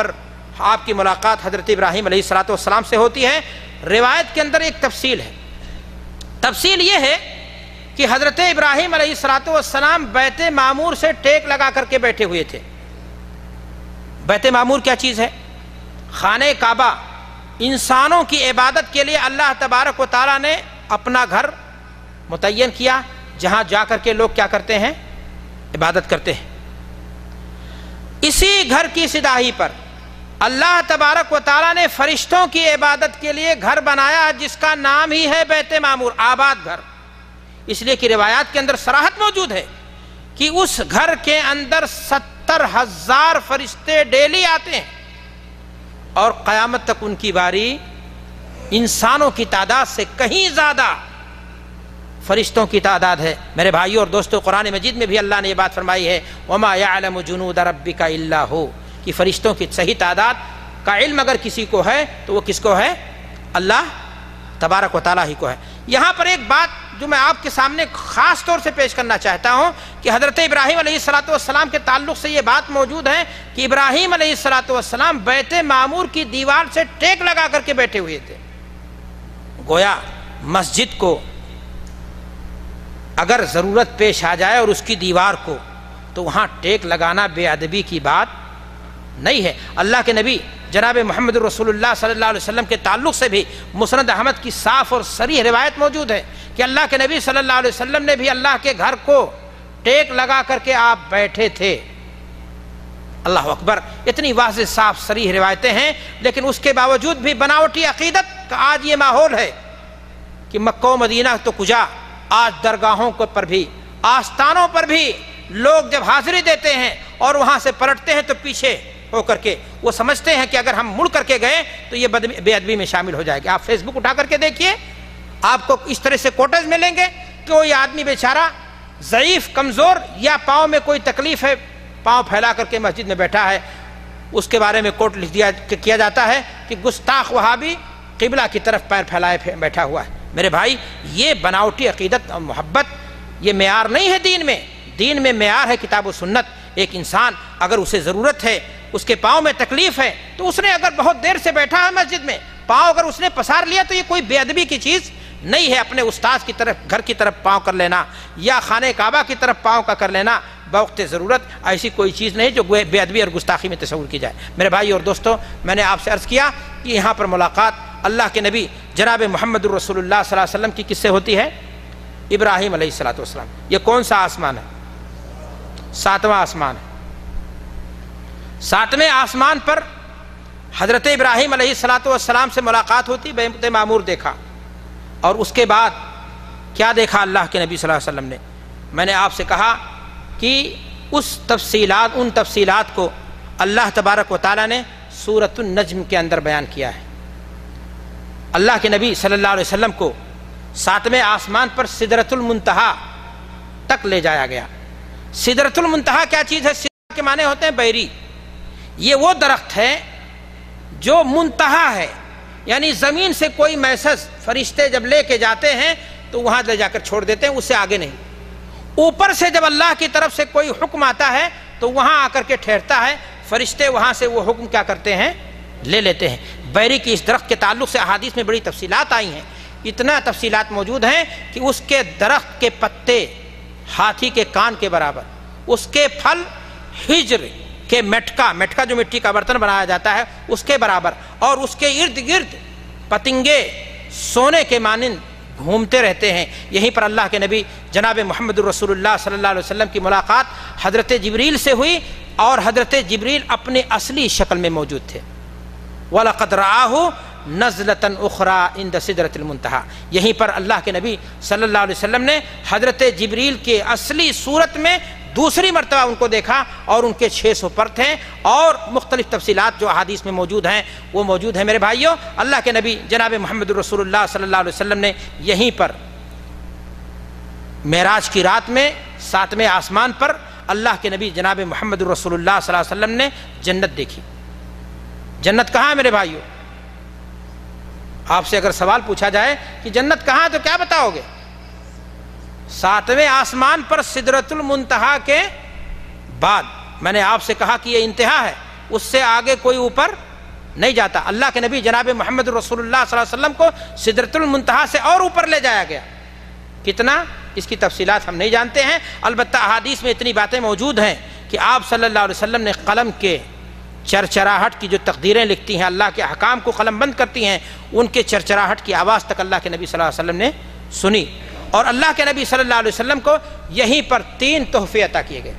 پر آپ کی ملاقات حضرت ابراہیم علیہ السلام سے ہوتی ہے۔ روایت کے اندر ایک تفصیل ہے، تفصیل یہ ہے کہ حضرت ابراہیم علیہ السلام بیت معمور سے ٹیک لگا کر کے بیٹھے ہوئے تھے۔ بیت معمور کیا چیز ہے؟ خانہ کعبہ انسانوں کی عبادت کے لیے اللہ تبارک و تعالیٰ نے اپنا گھر متعین کیا، جہاں جا کر کے لوگ کیا کرتے ہیں؟ عبادت کرتے ہیں۔ اسی گھر کی صدائی پر اللہ تبارک و تعالیٰ نے فرشتوں کی عبادت کے لیے گھر بنایا، جس کا نام ہی ہے بیت معمور، آباد گھر۔ اس لیے کہ روایات کے اندر صراحت موجود ہے کہ اس گھر کے اندر 70,000 فرشتے ڈیلی آتے ہیں، اور قیامت تک ان کی باری انسانوں کی تعداد سے کہیں زیادہ فرشتوں کی تعداد ہے۔ میرے بھائیوں اور دوستوں، قرآن مجید میں بھی اللہ نے یہ بات فرمائی ہے، وَمَا يَعْلَمُ جُنُودَ رَبِّكَ إِلَّا هُوَ، کہ فرشتوں کی صحیح تعداد کا علم اگر کسی کو ہے تو وہ کس کو ہے؟ اللہ تبارک و تعالیٰ ہی کو ہے۔ یہاں پر ایک بات جو میں آپ کے سامنے خاص طور سے پیش کرنا چاہتا ہوں کہ حضرت ابراہیم علیہ السلام کے تعلق سے یہ بات موجود ہے کہ ابراہیم علیہ السلام بیت معمور کی دیوار سے ٹیک لگا کر کے بیٹھے ہوئے تھے۔ گویا مسجد کو اگر ضرورت پیش آ جائے اور اس کی دیوار کو، تو وہاں ٹیک لگانا بے ادبی کی بات نہیں ہے۔ اللہ کے نبی جناب محمد رسول اللہ صلی اللہ علیہ وسلم کے تعلق سے بھی مسند احمد کی صاف اور صریح روایت موجود ہے کہ اللہ کے نبی صلی اللہ علیہ وسلم نے بھی اللہ کے گھر کو ٹیک لگا کر کے آپ بیٹھے تھے۔ اللہ اکبر، اتنی واضح صاف صریح روایتیں ہیں، لیکن اس کے باوجود بھی بناوٹی عقیدت کا آج یہ ماحول ہے کہ مکہ و مدینہ تو کجا، آج درگاہوں پر بھی، آستانوں پر بھی لوگ جب حاضری دیتے ہیں اور وہاں سے پلٹتے ہیں تو پیچھے ہو کر کے وہ سمجھتے ہیں کہ اگر ہم مڑ کر کے گئے تو یہ بے ادبی میں شامل ہو جائے گی۔ آپ فیس بک اٹھا کر کے دیکھیے، آپ کو اس طرح سے کوٹز ملیں گے کہ کوئی آدمی بیچارہ ضعیف کمزور یا پاؤں میں کوئی تکلیف ہے، پاؤں پھیلا کر کے مسجد میں بیٹھا ہے، اس کے بارے میں کوٹ لکھ کیا جاتا ہے کہ گستاخ وہابی قبلہ کی طرف پیر پھیلائے بیٹھا ہوا ہے۔ میرے بھائی، یہ بناوٹی عقیدت اور محبت یہ معیار نہیں ہے دین میں۔ دین میں معیار ہے کتاب و سنت۔ ایک انسان اگر اسے ضرورت ہے، اس کے پاؤں میں تکلیف ہے، تو اس نے اگر بہت دیر سے بیٹھا ہے مسجد میں، پاؤں اگر اس نے پسار لیا تو یہ کوئی بے ادبی کی چیز نہیں ہے۔ اپنے استاذ کی طرف، گھر کی طرف پاؤں کر لینا یا خانہ کعبہ کی طرف پاؤں کا کر لینا بوقت ضرورت ایسی کوئی چیز نہیں جو بے ادبی اور گستاخی میں تصور کی جائے۔ میرے بھائی اور دوستوں، میں نے آپ سے عرض کیا کہ یہاں پر ملاقات اللہ کے نبی جناب محمد الرسول اللہ صلی اللہ علیہ وسلم کی کس سے ہوتی ہے؟ ابراہیم علیہ السلام۔ یہ کون سا آسمان ہے؟ 7واں آسمان ہے۔ 7ویں آسمان پر حضرت ابراہیم علیہ السلام سے ملاقات ہوتی، بیت معمور دیکھا، اور اس کے بعد کیا دیکھا اللہ کے نبی صلی اللہ علیہ وسلم نے؟ میں نے آپ سے کہا کہ ان تفصیلات کو اللہ تبارک و تعالیٰ نے سورۃ النجم کے اندر بیان کیا ہے۔ اللہ کے نبی صلی اللہ علیہ وسلم کو 7ویں آسمان پر سدرۃ المنتہا تک لے جایا گیا۔ سدرۃ المنتہا کیا چیز ہے؟ سدرۃ کے معنی ہوتے ہیں بیری۔ یہ وہ درخت ہے جو منتہا ہے، یعنی زمین سے کوئی میسج فرشتے جب لے کے جاتے ہیں تو وہاں لے جا کر چھوڑ دیتے ہیں، اس سے آگے نہیں۔ اوپر سے جب اللہ کی طرف سے کوئی حکم آتا ہے تو وہاں آ کر کے ٹھہرتا ہے، فرشتے وہاں سے وہ حکم کیا کرتے ہیں؟ لے لیتے ہیں۔ بیری کی اس درخت کے تعلق سے احادیث میں بڑی تفصیلات آئی ہیں، اتنا تفصیلات موجود ہیں کہ اس کے درخت کے پتے ہاتھی کے کان کے برابر، اس کے پھل ہجر کے مٹکا جو مٹی کا برتن بنایا جاتا ہے اس کے برابر، اور اس کے ارد گرد پتنگے سونے کے مانند گھومتے رہتے ہیں۔ یہیں پر اللہ کے نبی جناب محمد رسول اللہ صلی اللہ علیہ وسلم کی ملاقات حضرت جبریل سے ہوئی، اور حضرت جبریل اپنی اصلی شکل میں موجود تھے۔ وَلَقَدْ رَآهُ نَزْلَةً أُخْرَىٰ عِنْدَ سِدْرَةِ الْمُنتَهَىٰ۔ یہیں پر اللہ کے نبی صلی اللہ علیہ وسلم نے حضرت جبریل کے اصلی صورت میں دوسری مرتبہ ان کو دیکھا، اور ان کے 600 پر تھے، اور مختلف تفصیلات جو احادیث میں موجود ہیں وہ موجود ہیں۔ میرے بھائیوں، اللہ کے نبی جناب محمد رسول اللہ صلی اللہ علیہ وسلم نے یہیں پر معراج کی رات میں 7ویں آسمان پر اللہ کے نبی جناب محمد رسول اللہ صلی اللہ علیہ وسلم نے جنت دیکھی۔ جنت کہاں ہے میرے بھائیوں؟ آپ سے اگر سوال پوچھا جائے کہ جنت کہاں ہے تو کیا بتاؤ گے؟ 7ویں آسمان پر سدرۃ المنتہا کے بعد۔ میں نے آپ سے کہا کہ یہ انتہا ہے، اس سے آگے کوئی اوپر نہیں جاتا۔ اللہ کے نبی جناب محمد رسول اللہ صلی اللہ علیہ وسلم کو سدرۃ المنتہا سے اور اوپر لے جایا گیا۔ کتنا، اس کی تفصیلات ہم نہیں جانتے ہیں، البتہ احادیث میں اتنی باتیں موجود ہیں کہ آپ صلی اللہ علیہ وسلم نے قلم کے چرچراہٹ کی جو تقدیریں لکھتی ہیں، اللہ کے احکام کو قلم بند کرتی ہیں، ان کے چرچراہٹ کی آواز تک اللہ کے نبی صلی اللہ علیہ وسلم نے سنی۔ اور اللہ کے نبی صلی اللہ علیہ وسلم کو یہیں پر 3 تحفے عطا کیے گئے۔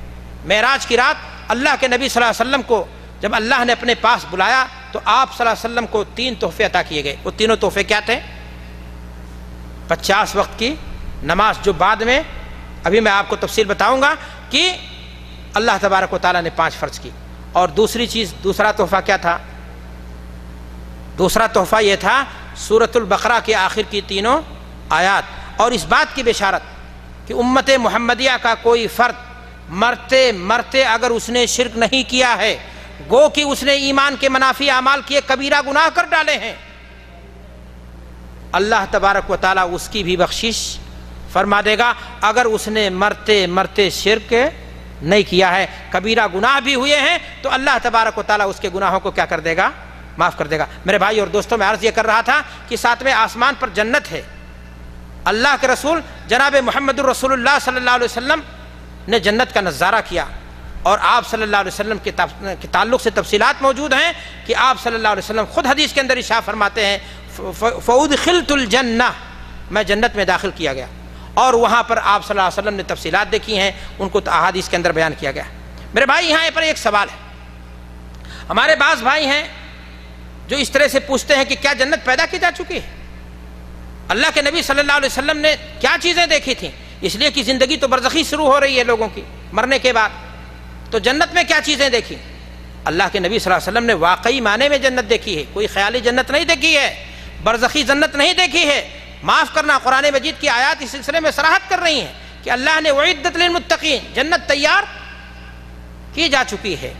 معراج کی رات اللہ کے نبی صلی اللہ علیہ وسلم کو جب اللہ نے اپنے پاس بلایا تو آپ صلی اللہ علیہ وسلم کو 3 تحفے عطا کیے گئے۔ وہ تینوں تحفے کیا تھے؟ 50 وقت کی نماز، جو بعد میں ابھی میں آپ کو تفصیل بتاؤں گا کہ اللہ تبارک و تعالیٰ نے 5 فرض کی۔ اور دوسری چیز، دوسرا تحفہ کیا تھا؟ دوسرا تحفہ یہ تھا سورۃ البقرہ کے آخر کی 3 آیات، اور اس بات کی بشارت کہ امت محمدیہ کا کوئی فرد مرتے مرتے اگر اس نے شرک نہیں کیا ہے، گو کہ اس نے ایمان کے منافی اعمال کیے، کبیرہ گناہ کر ڈالے ہیں، اللہ تبارک و تعالیٰ اس کی بھی بخشش فرما دے گا اگر اس نے مرتے مرتے شرک نہیں کیا ہے۔ کبیرہ گناہ بھی ہوئے ہیں تو اللہ تبارک و تعالیٰ اس کے گناہوں کو کیا کر دے گا؟ معاف کر دے گا۔ میرے بھائی اور دوستوں، میں عرض یہ کر رہا تھا کہ 7ویں آسمان پر جنت ہے۔ اللہ کے رسول جناب محمد الرسول اللہ صلی اللہ علیہ وسلم نے جنت کا نظارہ کیا، اور آپ صلی اللہ علیہ وسلم کے تعلق سے تفصیلات موجود ہیں کہ آپ صلی اللہ علیہ وسلم خود حدیث کے اندر ارشاد فرماتے ہیں فَأُدْخِلْتُ الْجَنَّةَ، میں جنت میں داخل کیا گیا، اور وہاں پر آپ صلی اللہ علیہ وسلم نے تفصیلات دیکھی ہیں، ان کو احادیث کے اندر بیان کیا گیا۔ میرے بھائی، یہاں پر ایک سوال ہے۔ ہمارے بعض بھائی ہیں جو اس طرح سے پوچھتے ہیں کہ کیا جنت پیدا کی جا چکی ہے؟ اللہ کے نبی صلی اللہ علیہ وسلم نے کیا چیزیں دیکھی تھیں؟ اس لیے کہ زندگی تو برزخی شروع ہو رہی ہے لوگوں کی مرنے کے بعد، تو جنت میں کیا چیزیں دیکھی؟ اللہ کے نبی صلی اللہ علیہ وسلم نے واقعی معنی میں جنت دیکھی ہے، کوئی خیالی جنت نہیں دیکھی ہے، برزخی جنت نہیں دیکھی ہے۔ معاف کرنا، قرآن مجید کی آیات اس سلسلے میں صراحت کر رہی ہیں کہ اللہ نے وعدت للمتقین، جنت تیار کی جا چکی ہے۔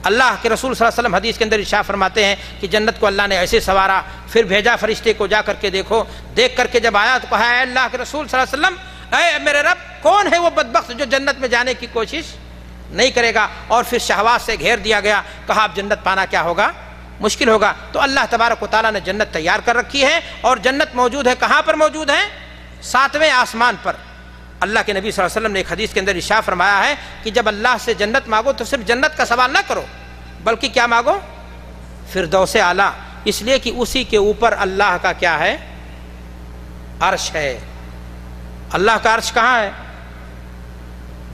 اللہ کے رسول صلی اللہ علیہ وسلم حدیث کے اندر ارشاد فرماتے ہیں کہ جنت کو اللہ نے ایسے سنوارا، پھر بھیجا فرشتے کو، جا کر کے دیکھو، دیکھ کر کے جب آیا تو کہا، اے اللہ کے رسول صلی اللہ علیہ وسلم، اے میرے رب، کون ہے وہ بدبخت جو جنت میں جانے کی کوشش نہیں کرے گا؟ اور پھر شہوات سے گھیر دیا گیا، کہا اب جنت پانا کیا ہوگا؟ مشکل ہوگا۔ تو اللہ تبارک و تعالیٰ نے جنت تیار کر رکھی ہے، اور جنت موجود ہے، کہاں پر موجود ہے؟ 7ویں آسمان پر۔ اللہ کے نبی صلی اللہ علیہ وسلم نے ایک حدیث کے اندر ارشاد فرمایا ہے کہ جب اللہ سے جنت مانگو تو صرف جنت کا سوال نہ کرو، بلکہ کیا مانگو؟ فردوس اعلیٰ، اس لیے کہ اسی کے اوپر اللہ کا کیا ہے؟ عرش ہے۔ اللہ کا عرش کہاں ہے؟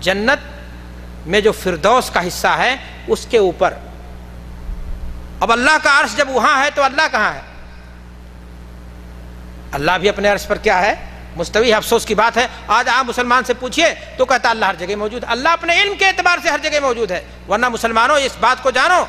جنت میں جو فردوس کا حصہ ہے اس کے اوپر۔ اب اللہ کا عرش جب وہاں ہے تو اللہ کہاں ہے؟ اللہ بھی اپنے عرش پر کیا ہے؟ مستوی۔ افسوس کی بات ہے، آج آپ مسلمان سے پوچھئے تو کہتا اللہ ہر جگہ موجود ہے۔ اللہ اپنے علم کے اعتبار سے ہر جگہ موجود ہے، ورنہ مسلمانوں اس بات کو جانو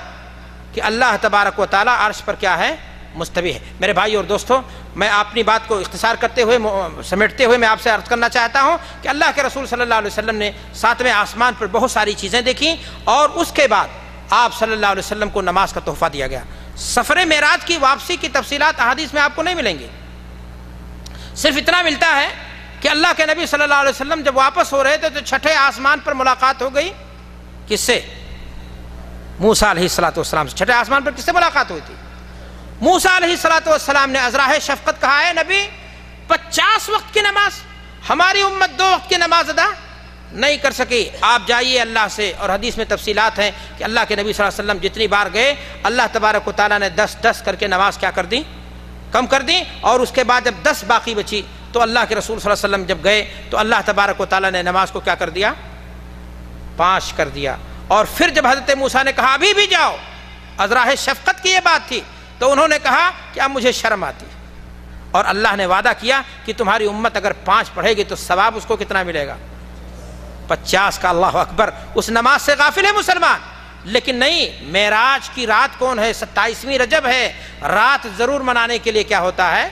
کہ اللہ تبارک و تعالیٰ عرش پر کیا ہے؟ مستوی ہے۔ میرے بھائی اور دوستوں، میں اپنی بات کو اختصار کرتے ہوئے، سمیٹتے ہوئے میں آپ سے عرض کرنا چاہتا ہوں کہ اللہ کے رسول صلی اللہ علیہ وسلم نے 7ویں آسمان پر بہت ساری چیزیں دیکھیں، اور اس کے بعد آپ صلی اللہ علیہ وسلم کو نماز کا تحفہ دیا گیا۔ سفر معراج کی واپسی کی تفصیلات احادیث میں آپ کو نہیں ملیں گی، صرف اتنا ملتا ہے کہ اللہ کے نبی صلی اللہ علیہ وسلم جب واپس ہو رہے تھے تو 6ٹھے آسمان پر ملاقات ہو گئی۔ کس سے؟ موسیٰ علیہ السلام سے۔ 6ٹھے آسمان پر کس سے ملاقات ہوئی تھی؟ موسیٰ علیہ السلام نے ازراہ شفقت کہا، ہے نبی 50 وقت کی نماز، ہماری امت 2 وقت کی نماز ادا نہیں کر سکی، آپ جائیے اللہ سے۔ اور حدیث میں تفصیلات ہیں کہ اللہ کے نبی صلی اللہ علیہ وسلم جتنی بار گئے، اللہ تبارک و تعالیٰ نے 10 کر کے نماز کیا کر دی؟ کم کر دی۔ اور اس کے بعد جب 10 باقی بچی تو اللہ کے رسول صلی اللہ علیہ وسلم جب گئے تو اللہ تبارک و تعالیٰ نے نماز کو کیا کر دیا؟ 5 کر دیا۔ اور پھر جب حضرت موسیٰ نے کہا ابھی بھی جاؤ، ازراہ شفقت کی یہ بات تھی، تو انہوں نے کہا کہ اب مجھے شرم آتی ہے، اور اللہ نے وعدہ کیا کہ تمہاری امت اگر 5 پڑھے گی تو ثواب اس کو کتنا ملے گا؟ 50 کا۔ اللہ اکبر! اس نماز سے غافل ہے مسلمان، لیکن نہیں، معراج کی رات کون ہے؟ 27ویں رجب ہے، رات ضرور منانے کے لیے کیا ہوتا ہے؟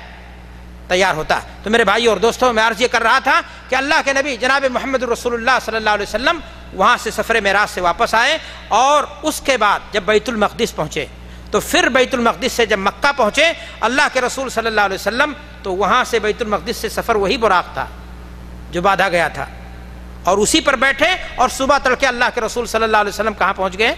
تیار ہوتا ہے۔ تو میرے بھائی اور دوستوں، میں عرض یہ کر رہا تھا کہ اللہ کے نبی جناب محمد رسول اللہ صلی اللہ علیہ وسلم وہاں سے سفر معراج سے واپس آئے، اور اس کے بعد جب بیت المقدس پہنچے تو پھر بیت المقدس سے جب مکہ پہنچے اللہ کے رسول صلی اللہ علیہ وسلم، تو وہاں سے بیت المقدس سے سفر وہی براق تھا جو باندھا گیا تھا، اور اسی پر بیٹھے، اور صبح تڑکے اللہ کے رسول صلی اللہ علیہ وسلم کہاں پہنچ گئے؟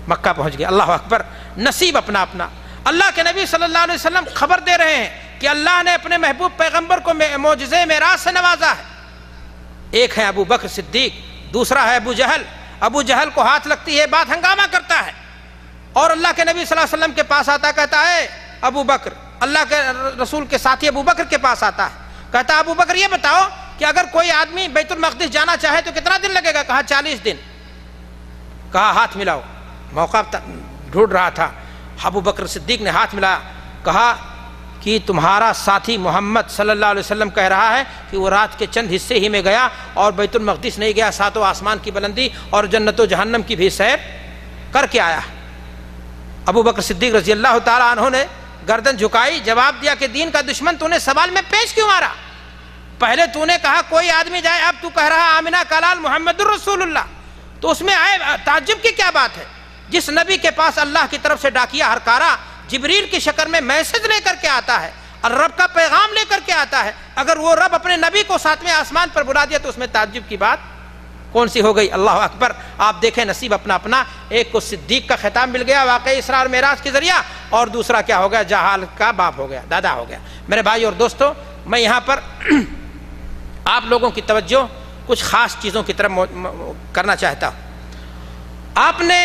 مکہ پہنچ گیا. اللہ اکبر. نصیب اپنا اپنا. اللہ کے نبی صلی اللہ علیہ وسلم خبر دے رہے ہیں کہ اللہ نے اپنے محبوب پیغمبر کو معجزے معراج سے نوازا ہے. ایک ہے ابو بکر صدیق, دوسرا ہے ابو جہل. ابو جہل کو ہاتھ لگتی ہے, بات ہنگامہ کرتا ہے, اور اللہ کے نبی صلی اللہ علیہ وسلم کے پاس آتا, کہتا ہے ابو بکر, اللہ کے رسول کے ساتھی ابو بکر کے پاس آتا ہے, کہتا ابو بکر یہ بتاؤ کہ اگر کوئی آدمی بیت المقدس جانا چاہے تو کتنا دن لگے گا؟ کہا 40 دن. کہا ہاتھ ملاؤ. موقع ڈھونڈ رہا تھا. ابو بکر صدیق نے ہاتھ ملایا, کہا کہ تمہارا ساتھی محمد صلی اللہ علیہ وسلم کہہ رہا ہے کہ وہ رات کے چند حصے ہی میں گیا اور بیت المقدس نہیں گیا, 7 آسمان کی بلندی اور جنت و جہنم کی بھی سیر کر کے آیا. ابو بکر صدیق رضی اللہ تعالیٰ عنہ نے گردن جھکائی, جواب دیا کہ دین کا دشمن تو نے سوال میں پیش کیوں مارا؟ پہلے تو نے کہا کوئی آدمی جائے, اب تو کہہ رہا آمنہ کا لال محمد الرسول اللہ, تو اس میں آئے تعجب کی کیا بات ہے؟ جس نبی کے پاس اللہ کی طرف سے ڈاکیا ہرکارا جبریل کی شکل میں میسج لے کر کے آتا ہے اور رب کا پیغام لے کر کے آتا ہے, اگر وہ رب اپنے نبی کو 7ویں آسمان پر بلا دیا تو اس میں تعجب کی بات کون سی ہو گئی؟ اللہ اکبر. آپ دیکھیں نصیب اپنا اپنا. ایک کو صدیق کا خطاب مل گیا واقعی اسراء اور معراج کے ذریعہ, اور دوسرا کیا ہو گیا؟ جہال کا باپ ہو گیا, دادا ہو گیا. میرے بھائی اور دوستو, میں یہاں پر آپ لوگوں کی توجہ کچھ خاص چیزوں کی طرف کرنا چاہتا ہوں. آپ نے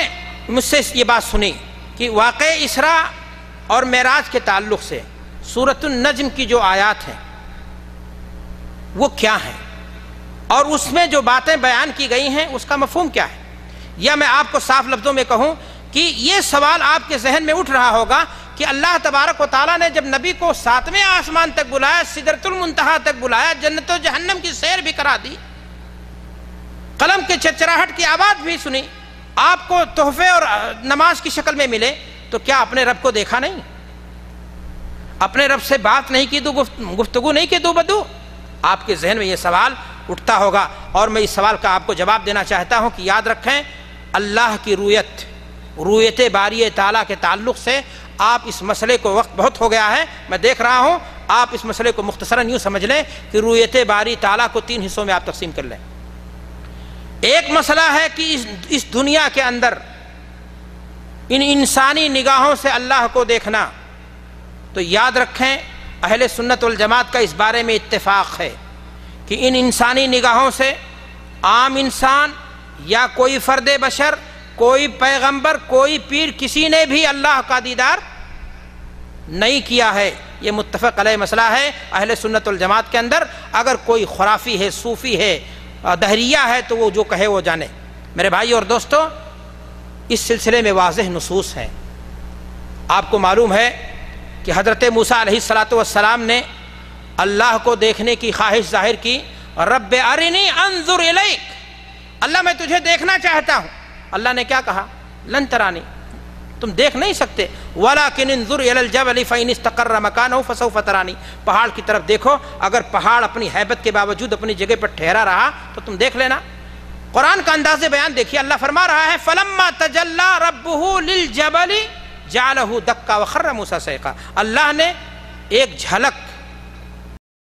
مجھ سے یہ بات سنی کہ واقع اسراء اور معراج کے تعلق سے سورۃ النجم کی جو آیات ہیں وہ کیا ہیں, اور اس میں جو باتیں بیان کی گئی ہیں اس کا مفہوم کیا ہے؟ یا میں آپ کو صاف لفظوں میں کہوں کہ یہ سوال آپ کے ذہن میں اٹھ رہا ہوگا کہ اللہ تبارک و تعالیٰ نے جب نبی کو 7ویں آسمان تک بلایا, سدرۃ المنتہا تک بلایا, جنت و جہنم کی سیر بھی کرا دی, قلم کے چرچراہٹ کی آواز بھی سنی, آپ کو تحفے اور نماز کی شکل میں ملے, تو کیا اپنے رب کو دیکھا نہیں؟ اپنے رب سے بات نہیں کی, گفتگو نہیں کی دو بدو؟ آپ کے ذہن میں یہ سوال اٹھتا ہوگا, اور میں اس سوال کا آپ کو جواب دینا چاہتا ہوں کہ یاد رکھیں اللہ کی رویت باری تعالیٰ کے تعلق سے آپ اس مسئلے کو, وقت بہت ہو گیا ہے میں دیکھ رہا ہوں, آپ اس مسئلے کو مختصراً یوں سمجھ لیں کہ رویت باری تعالیٰ کو 3 حصوں میں آپ تقسیم کر لیں. ایک مسئلہ ہے کہ اس دنیا کے اندر ان انسانی نگاہوں سے اللہ کو دیکھنا, تو یاد رکھیں اہل سنت والجماعت کا اس بارے میں اتفاق ہے کہ ان انسانی نگاہوں سے عام انسان یا کوئی فرد بشر, کوئی پیغمبر, کوئی پیر, کسی نے بھی اللہ کا دیدار نہیں کیا ہے. یہ متفق علیہ مسئلہ ہے اہل سنت والجماعت کے اندر. اگر کوئی خرافی ہے, صوفی ہے, دہریہ ہے, تو وہ جو کہے وہ جانے. میرے بھائی اور دوستو, اس سلسلے میں واضح نصوص ہیں. آپ کو معلوم ہے کہ حضرت موسیٰ علیہ السلام نے اللہ کو دیکھنے کی خواہش ظاہر کی, رب ارنی انظر الیک, اللہ میں تجھے دیکھنا چاہتا ہوں. اللہ نے کیا کہا؟ لن ترانی, تم دیکھ نہیں سکتے, ولکن انظر الی الجبل فإن استقر مکانہ فسوف ترانی, پہاڑ کی طرف دیکھو, اگر پہاڑ اپنی ہیبت کے باوجود اپنی جگہ پر ٹھہرا رہا تو تم دیکھ لینا. قرآن کا انداز بیان دیکھیے, اللہ فرما رہا ہے فلما تجلی ربہ للجبل جعلہ دکا وخر موسیٰ صعقا, اللہ نے ایک جھلک